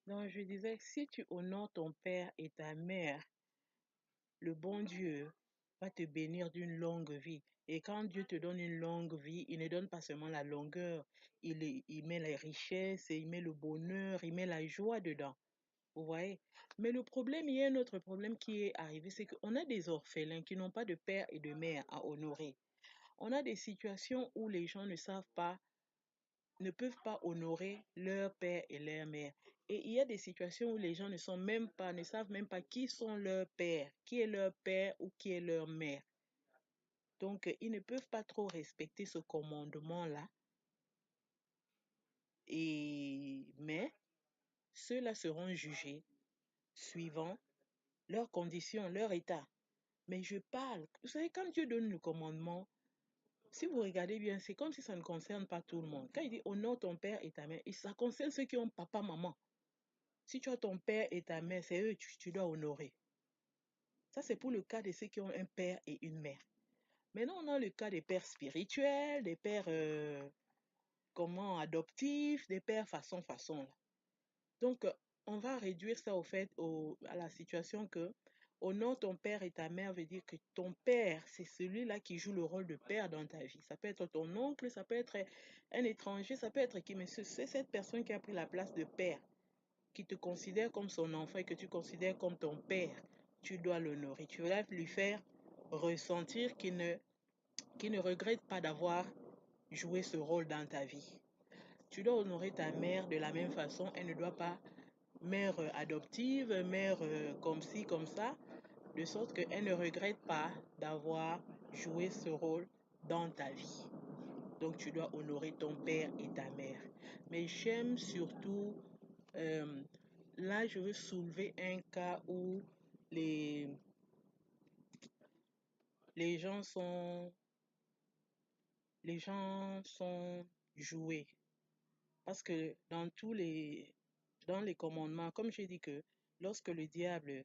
Donc, je disais, si tu honores ton père et ta mère, le bon Dieu va te bénir d'une longue vie. Et quand Dieu te donne une longue vie, il ne donne pas seulement la longueur, il met les richesses, il met le bonheur, il met la joie dedans. Vous voyez? Mais le problème, il y a un autre problème qui est arrivé, c'est qu'on a des orphelins qui n'ont pas de père et de mère à honorer. On a des situations où les gens ne savent pas, ne peuvent pas honorer leur père et leur mère. Et il y a des situations où les gens ne sont même pas, ne savent même pas qui sont leurs pères, qui est leur père ou qui est leur mère. Donc, ils ne peuvent pas trop respecter ce commandement-là. Mais ceux-là seront jugés suivant leurs conditions, leur état. Mais je parle, vous savez, quand Dieu donne le commandement, si vous regardez bien, c'est comme si ça ne concerne pas tout le monde. Quand il dit honore ton père et ta mère, ça concerne ceux qui ont papa, maman. Si tu as ton père et ta mère, c'est eux que tu dois honorer. Ça, c'est pour le cas de ceux qui ont un père et une mère. Maintenant, on a le cas des pères spirituels, des pères adoptifs, des pères façon là. Donc, on va réduire ça à la situation que honore ton père et ta mère veut dire que ton père, c'est celui-là qui joue le rôle de père dans ta vie. Ça peut être ton oncle, ça peut être un étranger, ça peut être qui, mais c'est cette personne qui a pris la place de père, qui te considère comme son enfant et que tu considères comme ton père. Tu dois l'honorer. Tu dois lui faire ressentir qu'il ne regrette pas d'avoir joué ce rôle dans ta vie. Tu dois honorer ta mère de la même façon. Elle ne doit pas mère adoptive, mère comme ci, comme ça, de sorte qu'elle ne regrette pas d'avoir joué ce rôle dans ta vie. Donc tu dois honorer ton père et ta mère. Mais j'aime surtout, euh, là je veux soulever un cas où les, les gens sont, les gens sont joués. Parce que dans les commandements, comme j'ai dit que lorsque le diable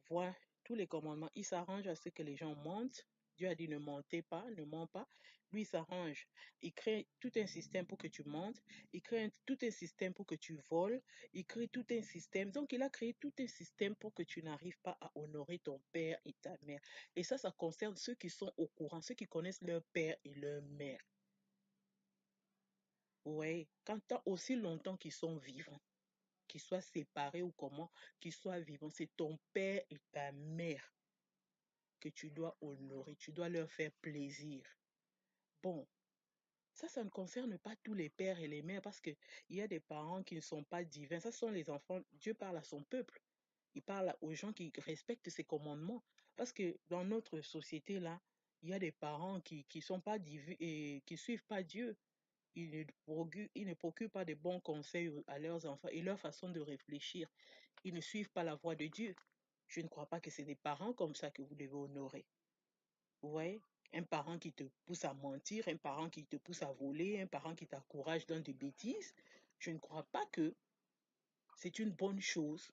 voit tous les commandements, il s'arrange à ce que les gens mentent. Dieu a dit ne mentez pas, ne ment pas. Lui, il s'arrange. Il crée tout un système pour que tu mentes. Il crée tout un système pour que tu voles. Il crée tout un système. Donc, il a créé tout un système pour que tu n'arrives pas à honorer ton père et ta mère. Et ça concerne ceux qui sont au courant, ceux qui connaissent leur père et leur mère. Oui, quand tant aussi longtemps qu'ils sont vivants, qu'ils soient séparés ou comment, qu'ils soient vivants, c'est ton père et ta mère que tu dois honorer, tu dois leur faire plaisir. Bon, ça ne concerne pas tous les pères et les mères parce qu'il y a des parents qui ne sont pas divins. Ça sont les enfants. Dieu parle à son peuple. Il parle aux gens qui respectent ses commandements. Parce que dans notre société, là, il y a des parents qui ne sont pas divins et qui ne suivent pas Dieu. Ils ne procurent pas de bons conseils à leurs enfants et leur façon de réfléchir. Ils ne suivent pas la voie de Dieu. Je ne crois pas que c'est des parents comme ça que vous devez honorer. Vous voyez? Un parent qui te pousse à mentir, un parent qui te pousse à voler, un parent qui t'encourage dans des bêtises, je ne crois pas que c'est une bonne chose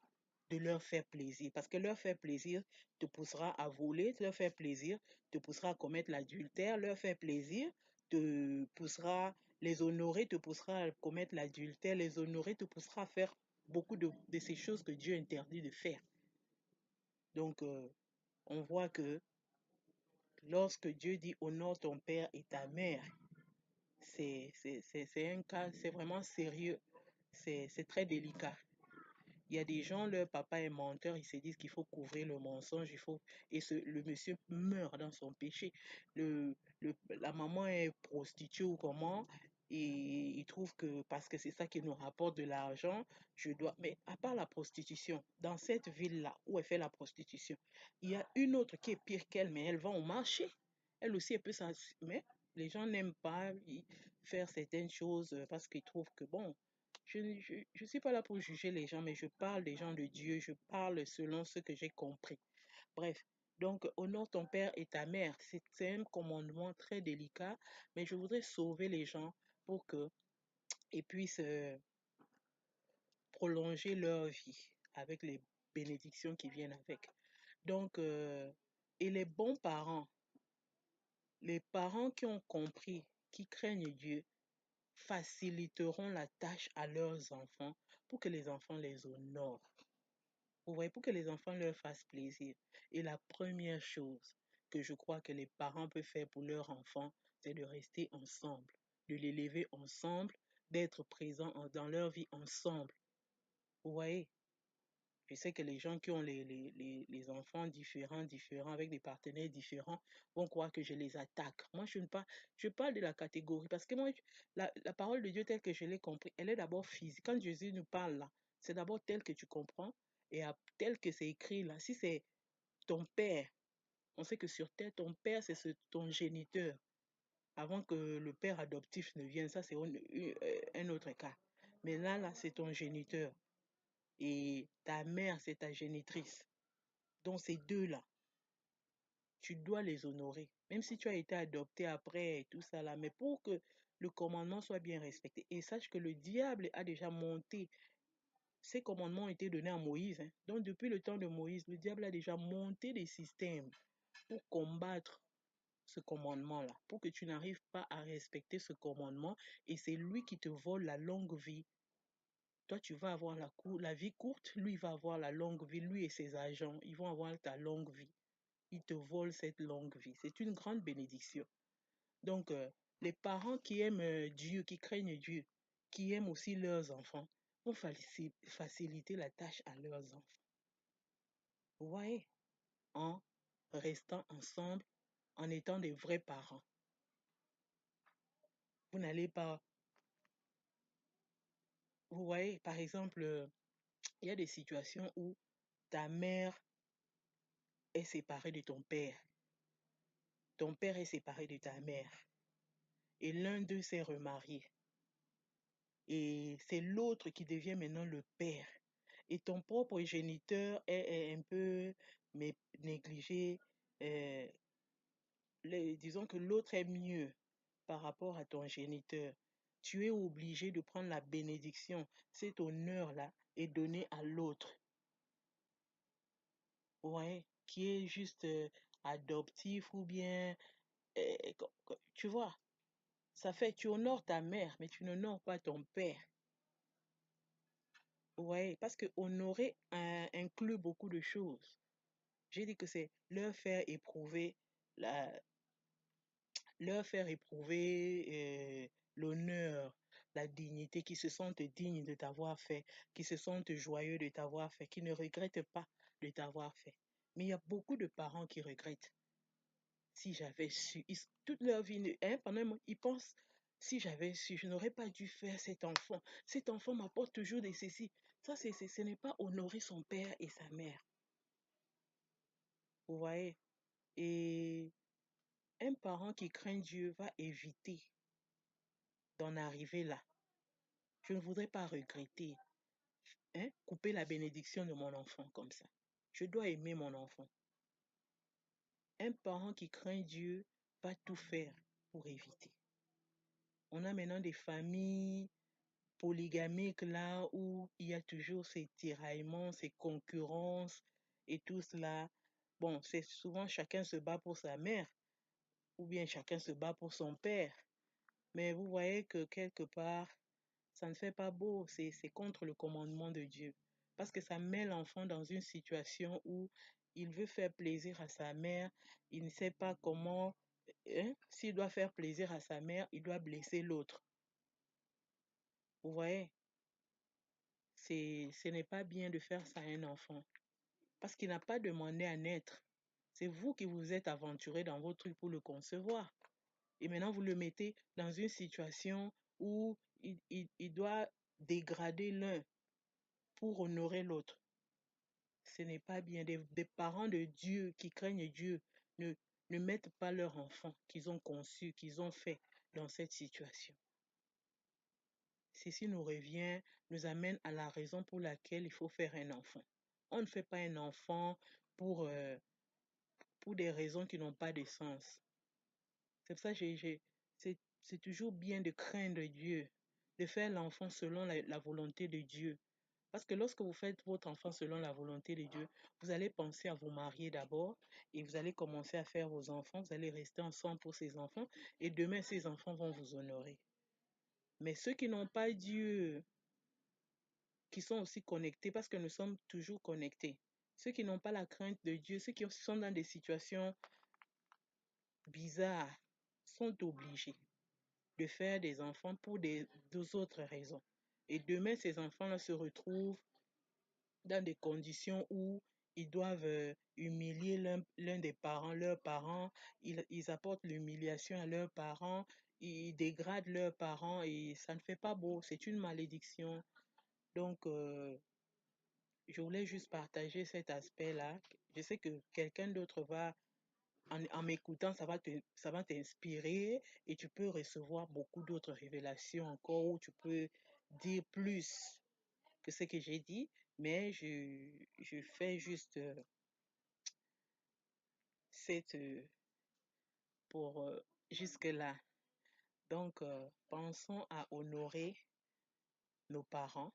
de leur faire plaisir. Parce que leur faire plaisir te poussera à voler, leur faire plaisir te poussera à commettre l'adultère, leur faire plaisir te poussera, les honorer te poussera à commettre l'adultère, les honorer te poussera à faire beaucoup de ces choses que Dieu interdit de faire. Donc, on voit que lorsque Dieu dit honore ton père et ta mère, c'est un cas, c'est vraiment sérieux, c'est très délicat. Il y a des gens, leur papa est menteur, ils se disent qu'il faut couvrir le mensonge, le monsieur meurt dans son péché. La maman est prostituée ou comment, et il trouve que parce que c'est ça qui nous rapporte de l'argent, je dois. Mais à part la prostitution, dans cette ville-là où elle fait la prostitution, il y a une autre qui est pire qu'elle, mais elle va au marché. Elle aussi, elle peut s'en. Mais les gens n'aiment pas faire certaines choses parce qu'ils trouvent que bon. Je suis pas là pour juger les gens, mais je parle des gens de Dieu, je parle selon ce que j'ai compris. Bref, donc honore ton père et ta mère. C'est un commandement très délicat, mais je voudrais sauver les gens pour qu'ils puissent prolonger leur vie avec les bénédictions qui viennent avec. Donc, et les bons parents, les parents qui ont compris, qui craignent Dieu, faciliteront la tâche à leurs enfants pour que les enfants les honorent. Vous voyez, pour que les enfants leur fassent plaisir. Et la première chose que je crois que les parents peuvent faire pour leurs enfants, c'est de rester ensemble, de les lever ensemble, d'être présents dans leur vie ensemble. Vous voyez, je sais que les gens qui ont les enfants différents, avec des partenaires différents, vont croire que je les attaque. Moi, je ne parle, je parle de la catégorie, parce que moi, la parole de Dieu telle que je l'ai compris, elle est d'abord physique. Quand Jésus nous parle là, c'est d'abord tel que tu comprends, et tel que c'est écrit là. Si c'est ton père, on sait que sur terre, ton père, c'est ton géniteur. Avant que le père adoptif ne vienne, ça c'est un autre cas. Mais là, c'est ton géniteur. Et ta mère, c'est ta génitrice. Donc ces deux-là, tu dois les honorer. Même si tu as été adopté après et tout ça là, mais pour que le commandement soit bien respecté. Et sache que le diable a déjà monté. Ces commandements ont été donnés à Moïse, hein. Donc depuis le temps de Moïse, le diable a déjà monté des systèmes pour combattre ce commandement-là, pour que tu n'arrives pas à respecter ce commandement. Et c'est lui qui te vole la longue vie. Toi, tu vas avoir la vie courte, lui, il va avoir la longue vie, lui et ses agents, ils vont avoir ta longue vie. Ils te volent cette longue vie. C'est une grande bénédiction. Donc, les parents qui aiment Dieu, qui craignent Dieu, qui aiment aussi leurs enfants, vont faciliter la tâche à leurs enfants. Vous voyez, en restant ensemble, en étant des vrais parents. Vous n'allez pas... Vous voyez, par exemple, il y a des situations où ta mère est séparée de ton père. Ton père est séparé de ta mère. Et l'un d'eux s'est remarié. Et c'est l'autre qui devient maintenant le père. Et ton propre géniteur est un peu négligé. euh, Disons que l'autre est mieux par rapport à ton géniteur. Tu es obligé de prendre la bénédiction. Cet honneur-là est donné à l'autre. Ouais, qui est juste adoptif ou bien... tu vois, ça fait, tu honores ta mère, mais tu n'honores pas ton père. Ouais, parce que honorer inclut beaucoup de choses. J'ai dit que c'est la, leur faire éprouver l'honneur, la dignité, qui se sentent dignes de t'avoir fait, qui se sentent joyeux de t'avoir fait, qui ne regrettent pas de t'avoir fait. Mais il y a beaucoup de parents qui regrettent. Si j'avais su, toute leur vie, hein, pendant un moment, ils pensent, si j'avais su, je n'aurais pas dû faire cet enfant. Cet enfant m'apporte toujours des ceci. Ça, ce n'est pas honorer son père et sa mère. Vous voyez? Et un parent qui craint Dieu va éviter d'en arriver là. Je ne voudrais pas regretter, hein, couper la bénédiction de mon enfant comme ça. Je dois aimer mon enfant. Un parent qui craint Dieu va tout faire pour éviter. On a maintenant des familles polygamiques là où il y a toujours ces tiraillements, ces concurrences et tout cela. Bon, c'est souvent chacun se bat pour sa mère ou bien chacun se bat pour son père. Mais vous voyez que quelque part, ça ne fait pas beau, c'est contre le commandement de Dieu. Parce que ça met l'enfant dans une situation où il veut faire plaisir à sa mère, il ne sait pas comment, hein, s'il doit faire plaisir à sa mère, il doit blesser l'autre. Vous voyez, ce n'est pas bien de faire ça à un enfant. Parce qu'il n'a pas demandé à naître. C'est vous qui vous êtes aventuré dans votre truc pour le concevoir. Et maintenant, vous le mettez dans une situation où il doit dégrader l'un pour honorer l'autre. Ce n'est pas bien. Des parents de Dieu qui craignent Dieu ne mettent pas leur enfant qu'ils ont conçu, qu'ils ont fait dans cette situation. Ceci nous amène à la raison pour laquelle il faut faire un enfant. On ne fait pas un enfant pour, pour des raisons qui n'ont pas de sens. C'est pour ça que c'est toujours bien de craindre Dieu, de faire l'enfant selon la volonté de Dieu. Parce que lorsque vous faites votre enfant selon la volonté de Dieu, vous allez penser à vous marier d'abord et vous allez commencer à faire vos enfants, vous allez rester ensemble pour ces enfants et demain ces enfants vont vous honorer. Mais ceux qui n'ont pas Dieu, qui sont aussi connectés, parce que nous sommes toujours connectés, ceux qui n'ont pas la crainte de Dieu, ceux qui sont dans des situations bizarres, sont obligés de faire des enfants pour deux autres raisons. Et demain, ces enfants-là se retrouvent dans des conditions où ils doivent humilier l'un des parents, leurs parents, ils apportent l'humiliation à leurs parents, ils dégradent leurs parents et ça ne fait pas beau, c'est une malédiction. Donc, je voulais juste partager cet aspect-là. Je sais que quelqu'un d'autre va, en m'écoutant, ça va t'inspirer et tu peux recevoir beaucoup d'autres révélations encore où tu peux dire plus que ce que j'ai dit, mais je fais juste cette pour jusque-là. Donc, pensons à honorer nos parents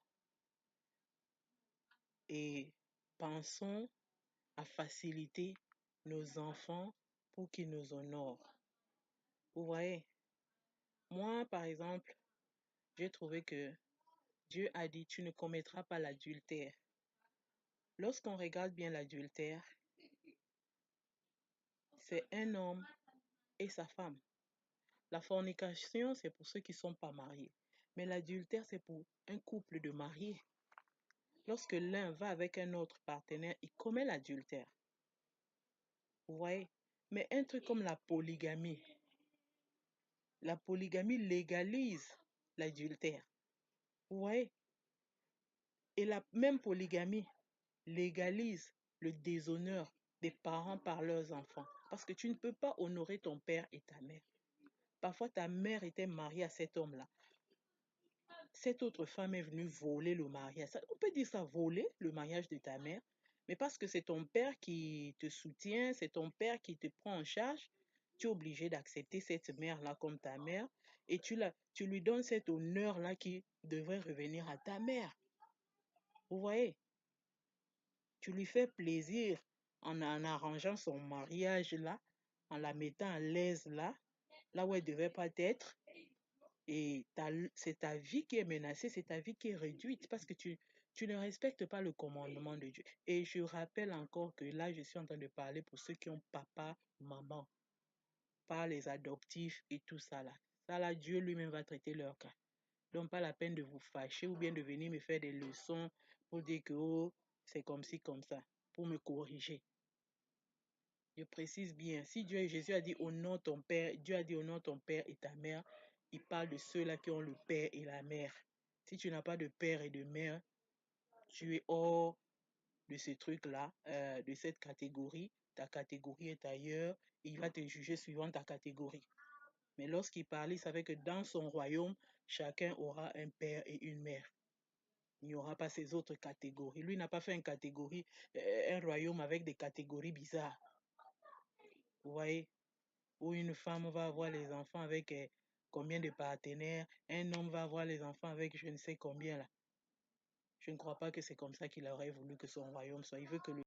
et pensons à faciliter nos enfants pour qu'ils nous honorent. Vous voyez, moi, par exemple, j'ai trouvé que Dieu a dit, tu ne commettras pas l'adultère. Lorsqu'on regarde bien l'adultère, c'est un homme et sa femme. La fornication, c'est pour ceux qui ne sont pas mariés. Mais l'adultère, c'est pour un couple de mariés. Lorsque l'un va avec un autre partenaire, il commet l'adultère. Vous voyez? Mais un truc comme la polygamie légalise l'adultère. Vous voyez? Et la même polygamie légalise le déshonneur des parents par leurs enfants. Parce que tu ne peux pas honorer ton père et ta mère. Parfois, ta mère était mariée à cet homme-là. Cette autre femme est venue voler le mariage. On peut dire ça, voler le mariage de ta mère, mais parce que c'est ton père qui te soutient, c'est ton père qui te prend en charge, tu es obligé d'accepter cette mère-là comme ta mère et tu lui donnes cet honneur-là qui devrait revenir à ta mère. Vous voyez, tu lui fais plaisir en arrangeant son mariage-là, en la mettant à l'aise là où elle ne devait pas être. Et c'est ta vie qui est menacée, c'est ta vie qui est réduite parce que tu ne respectes pas le commandement de Dieu. Et je rappelle encore que là, je suis en train de parler pour ceux qui ont papa, maman, pas les adoptifs et tout ça là. Ça là, Dieu lui-même va traiter leur cas. Donc, pas la peine de vous fâcher ou bien de venir me faire des leçons pour dire que oh, c'est comme ci, comme ça, pour me corriger. Je précise bien, si Dieu et Jésus a dit honore ton père, Dieu a dit honore ton père et ta mère, il parle de ceux-là qui ont le père et la mère. Si tu n'as pas de père et de mère, tu es hors de ce truc-là, de cette catégorie. Ta catégorie est ailleurs. Il va te juger suivant ta catégorie. Mais lorsqu'il parle, il savait que dans son royaume, chacun aura un père et une mère. Il n'y aura pas ces autres catégories. Lui n'a pas fait une catégorie, un royaume avec des catégories bizarres. Vous voyez? Où une femme va avoir les enfants avec combien de partenaires, un homme va avoir les enfants avec je ne sais combien là. Je ne crois pas que c'est comme ça qu'il aurait voulu que son royaume soit. Il veut que le